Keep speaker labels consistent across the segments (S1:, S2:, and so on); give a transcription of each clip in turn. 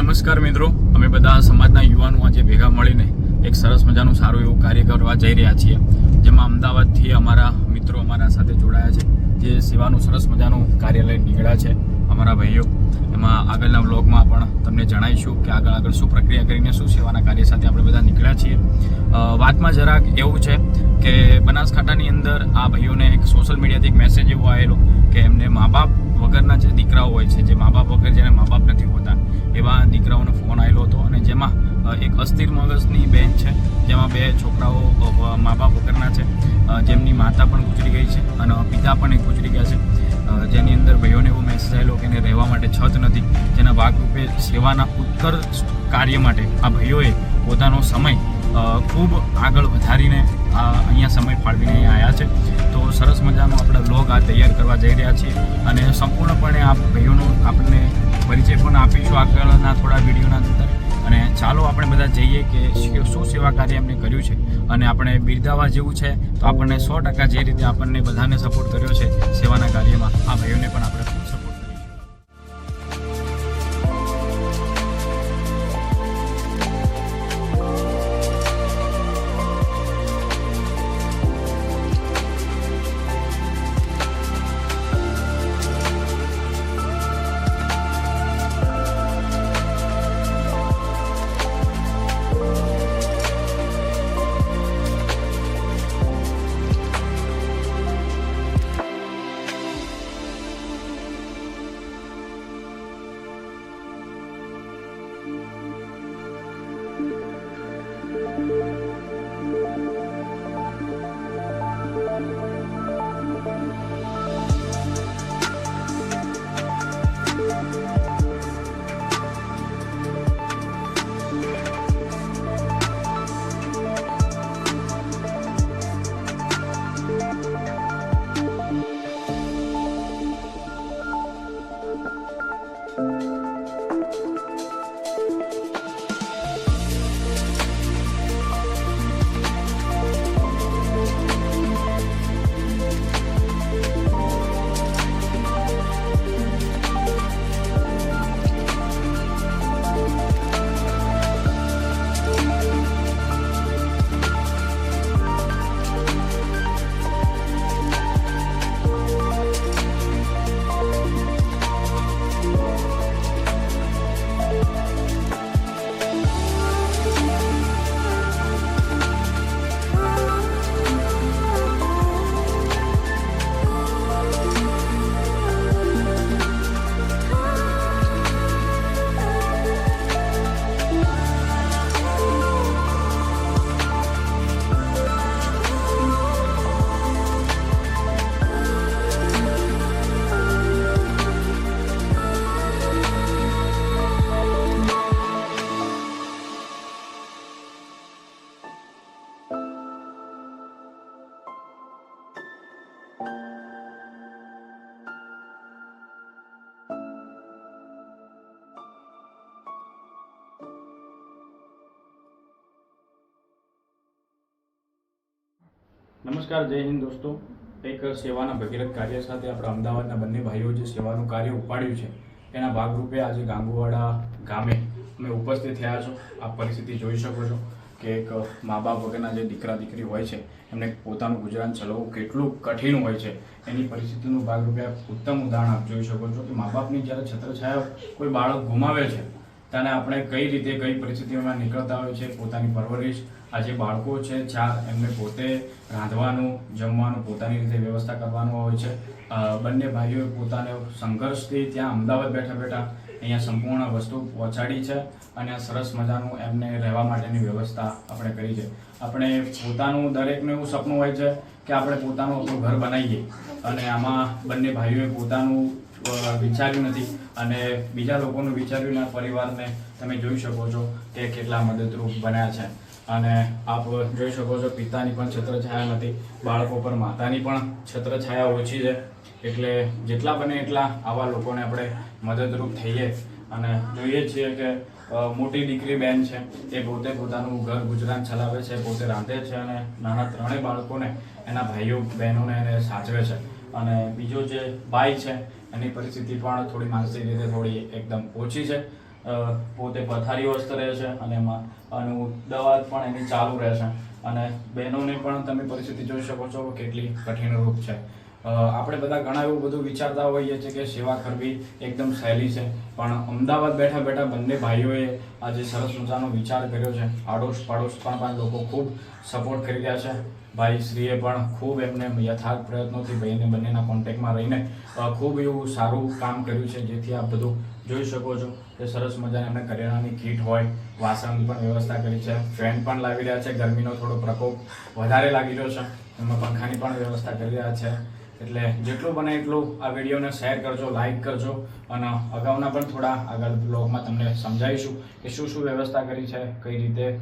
S1: નમસ્કાર મિત્રો, અમે બધા સમાજના યુવાનો આજે ભેગા મળીને એક સરસ મજાનું સારું એવું કાર્ય કરવા જઈ રહ્યા છીએ, જેમાં અમદાવાદથી અમારા મિત્રો અમારા સાથે જોડાયા છે, જે સેવાનું સરસ મજાનું કાર્ય લઈને નીકળ્યા છે અમારા ભાઈઓ. એમાં આગળના વ્લોગમાં પણ તમને જણાવીશું કે આગળ શું પ્રક્રિયા કરીને શું સેવાના કાર્ય સાથે આપણે બધા નીકળ્યા છીએ. વાતમાં જરાક એવું છે કે બનાસકાંઠાની અંદર આ ભાઈઓને એક સોશિયલ મીડિયાથી એક મેસેજ એવો આવેલો કે એમને મા બાપ વગરના જે દીકરાઓ હોય છે, જે મા બાપ વગર જેને મા બાપ નથી હોતા એવા દીકરાઓનો ફોન આવેલો હતો, અને જેમાં એક અસ્થિર મગજની બેન છે, જેમાં 2 છોકરાઓ મા બાપ વગરના છે, જેમની માતા પણ ગુજરી ગઈ છે અને પિતા પણ એક ગુજરી ગયા છે. જેની અંદર ભાઈઓને એવો મેસેજ આવેલો કે એને રહેવા માટે છત નથી, જેના ભાગરૂપે સેવાના ઉત્કર્ષ કાર્ય માટે આ ભાઈઓએ પોતાનો સમય ખૂબ આગળ વધારીને અહીંયા સમય ફાળવીને આવ્યા છે. તો સરસ મજાનો આપણે વ્લોગ આ તૈયાર કરવા જઈ રહ્યા છીએ, અને સંપૂર્ણપણે આ ભાઈઓનો આપણને પરિચય પણ આપીશું આગળના થોડા વિડીયોના અંદર. અને ચાલો આપણે બધા જઈએ કે શું સેવા કાર્ય એમને કર્યું છે, અને આપણે બિરદાવા જેવું છે તો આપણને 100% જે રીતે આપણને બધાને સપોર્ટ કર્યો છે સેવાના કાર્યમાં, આ ભાઈઓને પણ આપણે ખૂબ સપોર્ટ કરીશું. નમસ્કાર, જય હિન્દ દોસ્તો. એક સેવાના ભગીરથ કાર્ય સાથે આપણે અમદાવાદના બંને ભાઈઓ જે સેવાનું કાર્ય ઉપાડ્યું છે એના ભાગરૂપે આજે ગાંગુવાડા ગામે અમે ઉપસ્થિત થયા છો. આ પરિસ્થિતિ જોઈ શકો છો કે એક મા બાપ વગરના જે દીકરા દીકરી હોય છે એમને પોતાનું ગુજરાન ચલાવવું કેટલું કઠિન હોય છે, એની પરિસ્થિતિનું ભાગરૂપે ઉત્તમ ઉદાહરણ આપ જોઈ શકો છો કે મા બાપની જ્યારે છત્રછાયા કોઈ બાળક ગુમાવે છે ત્યારે આપણે કઈ રીતે કઈ પરિસ્થિતિઓમાં નીકળતા હોય છે. પોતાની પરવરિશ આ જે બાળકો છે 4, એમને પોતે રાંધવાનું જમવાનું પોતાની રીતે વ્યવસ્થા કરવાનું હોય છે. બંને ભાઈઓએ પોતાને સંઘર્ષથી ત્યાં અમદાવાદ બેઠા બેઠા અહીંયા સંપૂર્ણ વસ્તુ પહોંચાડી છે, અને સરસ મજાનું એમને રહેવા માટેની વ્યવસ્થા આપણે કરી છે. આપણે પોતાનું દરેકનું એવું સપનું હોય છે કે આપણે પોતાનું આપણું ઘર બનાવીએ, અને આમાં બંને ભાઈઓએ પોતાનું વિચાર્યું નથી અને બીજા લોકોનું વિચાર્યું, પરિવારને તમે જોઈ શકો છો કે કેટલા મદદરૂપ બન્યા છે. અને આપ જોઈ શકો છો પિતાની પણ છત્રછાયા નથી, બાળકો પર માતાની પણ છત્રછાયા ઓછી છે. એટલે જેટલા બને એટલા આવા લોકોને આપણે મદદરૂપ થઈએ. અને જોઈએ છીએ કે મોટી દીકરી બેન છે એ પોતે પોતાનું ઘર ગુજરાન ચલાવે છે, પોતે રાંધે છે, અને નાના 3 બાળકોને એના ભાઈઓ બહેનોને એને સાચવે છે. અને બીજો જે ભાઈ છે એની પરિસ્થિતિ પણ થોડી માનસિક રીતે થોડી એકદમ ઓછી છે. પોતે પથારીઓસ્ત રહે છે અને એમાં દવા પણ એની ચાલુ રહેશે અને બહેનોને પણ તમે પરિસ્થિતિ જોઈ શકો છો કેટલી કઠિન રૂપ છે. આપણે બધા ઘણા એવું બધું વિચારતા હોઈએ છીએ કે સેવા કરવી એકદમ સહેલી છે, પણ અમદાવાદ બેઠા બેઠા બંને ભાઈઓએ આજે સરસ મજાનો વિચાર કર્યો છે. આડોશ પાડોશ પણ લોકો ખૂબ સપોર્ટ કરી રહ્યા છે. ભાઈ શ્રીએ પણ ખૂબ એમને યથાર્થ પ્રયત્નોથી બંનેના કોન્ટેક્ટમાં રહીને ખૂબ એવું સારું કામ કર્યું છે, જેથી આપ બધું જોઈ શકો છો કે સરસ મજાની એમને કરિયાણાની કીટ હોય, વાસણની પણ વ્યવસ્થા કરી છે, ફેન પણ લાવી રહ્યા છે. ગરમીનો થોડો પ્રકોપ વધારે લાગી રહ્યો છે, એમાં પંખાની પણ વ્યવસ્થા કરી રહ્યા છે. એટલે જેટલું બને એટલું આ વિડીયોને શેર કરજો, લાઇક કરજો અને અગાઉના પણ થોડા આગળ બ્લોગમાં તમને સમજાવીશું કે શું શું વ્યવસ્થા કરી છે, કઈ રીતે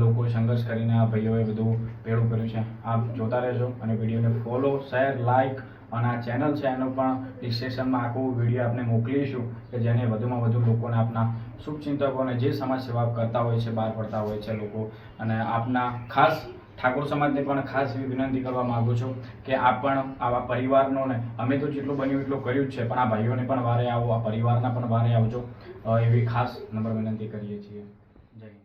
S1: લોકો સંઘર્ષ કરીને આ ભાઈઓએ બધું ભેળું કર્યું છે. આપ જોતા રહેજો અને વિડીયોને ફોલો, શેર, લાઇક અને આ ચેનલ છે એનો પણ ડિસ્ક્રિપ્શનમાં આખું વિડીયો આપણે મોકલીશું કે જેને વધુમાં વધુ લોકોને આપના શુભચિંતકોને જે સમાજ સેવા કરતા હોય છે, બહાર પડતા હોય છે લોકો, અને આપના ખાસ ઠાકોર સમાજને પણ ખાસ એવી વિનંતી કરવા માગું છું કે આપ પણ આવા પરિવારનો ને અમે તો જેટલું બન્યું એટલું કર્યું જ છે, પણ આ ભાઈઓને પણ વારે આવો, આ પરિવારના પણ વારે આવજો એવી ખાસ નમ્ર વિનંતી કરીએ છીએ. જય હિન્દ.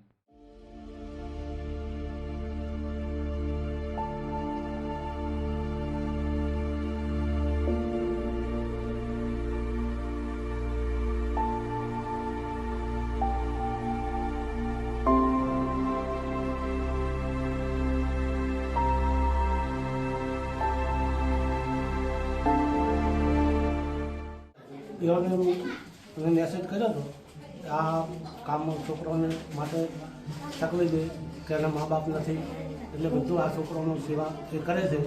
S2: એઓને મેં મેસેજ કર્યો હતો કે આ કામ છોકરાઓને માટે તકલીફ છે કે એના મા બાપ નથી, એટલે બધું આ છોકરાઓનો સેવા એ કરે છે.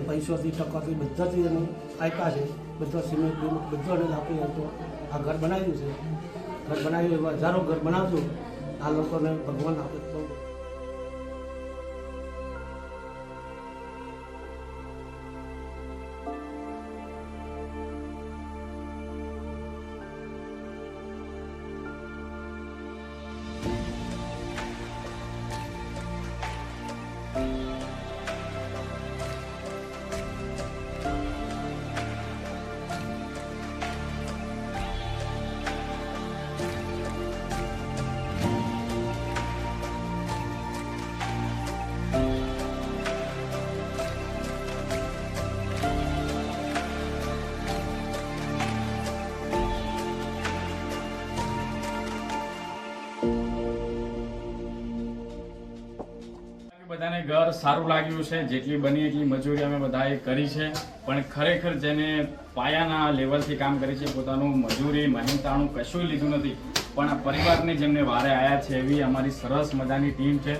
S2: પૈસોથી ટકાથી બધાથી એને આપ્યા છે, બધા સિમેન્ટ બિમેન્ટ બધું એને આપી તો આ ઘર બનાવ્યું છે. ઘર બનાવ્યું એવા હજારો ઘર બનાવજો, આ લોકોને ભગવાન આપે તો.
S1: બધાને ઘર સારું લાગ્યું છે. જેટલી બની એટલી મજૂરી અમે બધાએ કરી છે, પણ ખરેખર જેને પાયાના લેવલથી કામ કરી છે, પોતાનું મજૂરી મહેનતાણું કશું લીધું નથી, પણ આ પરિવારને જેમને વારે આવ્યા છે એવી અમારી સરસ મજાની ટીમ છે.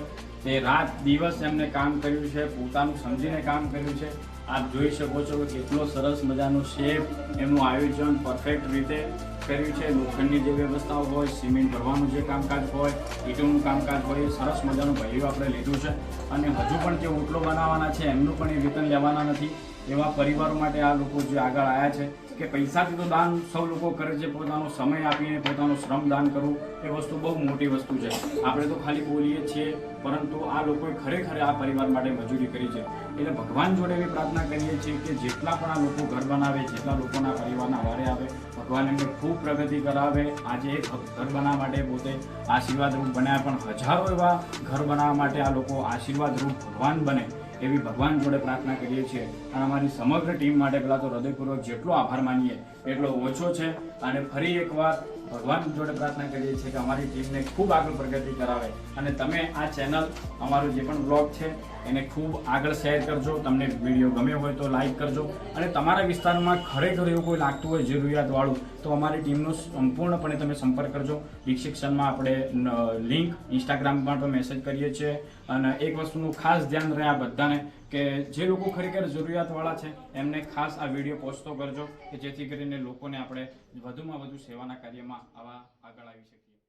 S1: તે રાત દિવસ એમને કામ કર્યું છે, પોતાનું સમજીને કામ કર્યું છે. આપ જોઈ શકો છો કે કેટલો સરસ મજાનું શેપ, એમનું આયોજન પરફેક્ટ રીતે કર્યું છે. લોખંડની જે વ્યવસ્થાઓ હોય, સિમેન્ટ ભરવાનું જે કામકાજ હોય, ઈંટોનું કામકાજ હોય, એ સરસ મજાનું ભાઈઓ આપણે લીધું છે. અને હજુ પણ જે ઓટલો બનાવવાના છે એમનું પણ એ વેતન લેવાના નથી. એવા પરિવારો માટે આ લોકો જે આગળ આવ્યા છે કે પૈસાથી તો દાન સૌ લોકો કરે છે, પોતાનો સમય આપીને પોતાનું શ્રમ દાન કરવું એ વસ્તુ બહુ મોટી વસ્તુ છે. આપણે તો ખાલી બોલીએ છીએ, પરંતુ આ લોકોએ ખરેખર આ પરિવાર માટે મજૂરી કરી છે. એટલે ભગવાન જોડે એવી પ્રાર્થના કરીએ છીએ કે જેટલા પણ આ લોકો ઘર બનાવે, જેટલા લોકોના પરિવારના વારે આવે, ભગવાન એમને ખૂબ પ્રગતિ કરાવે. આજે એક ઘર બનાવવા માટે પોતે આશીર્વાદરૂપ બન્યા, પણ હજારો એવા ઘર બનાવવા માટે આ લોકો આશીર્વાદરૂપ ભગવાન બને એવી ભગવાન જોડે પ્રાર્થના કરીએ છીએ. અને અમારી સમગ્ર ટીમ માટે પહેલાં તો હૃદયપૂર્વક જેટલો આભાર માનીએ એટલો ઓછો છે. અને ફરી એકવાર ભગવાન જોડે પ્રાર્થના કરીએ છીએ કે અમારી ટીમને ખૂબ આગળ પ્રગતિ કરાવે. અને તમે આ ચેનલ, અમારું જે પણ બ્લોગ છે એને ખૂબ આગળ શેર કરજો. તમને વિડીયો ગમ્યો હોય તો લાઈક કરજો. અને તમારા વિસ્તારમાં ખરેખર એવું કોઈ લાગતું હોય જરૂરિયાતવાળું, તો અમારી ટીમનો સંપૂર્ણપણે તમે સંપર્ક કરજો. ડિસ્ક્રિપ્શનમાં આપણે લિંક ઇન્સ્ટાગ્રામમાં પણ મેસેજ કરીએ છીએ. અને એક વસ્તુનું ખાસ ધ્યાન રહે આ બધાને કે જે લોકો ખરેખર જરૂરિયાતવાળા છે એમને ખાસ આ વિડીયો પહોંચતો કરજો કે જેથી કરીને લોકોને આપણે વધુમાં વધુ સેવાના કાર્યમાં આગળ આવી શકીએ.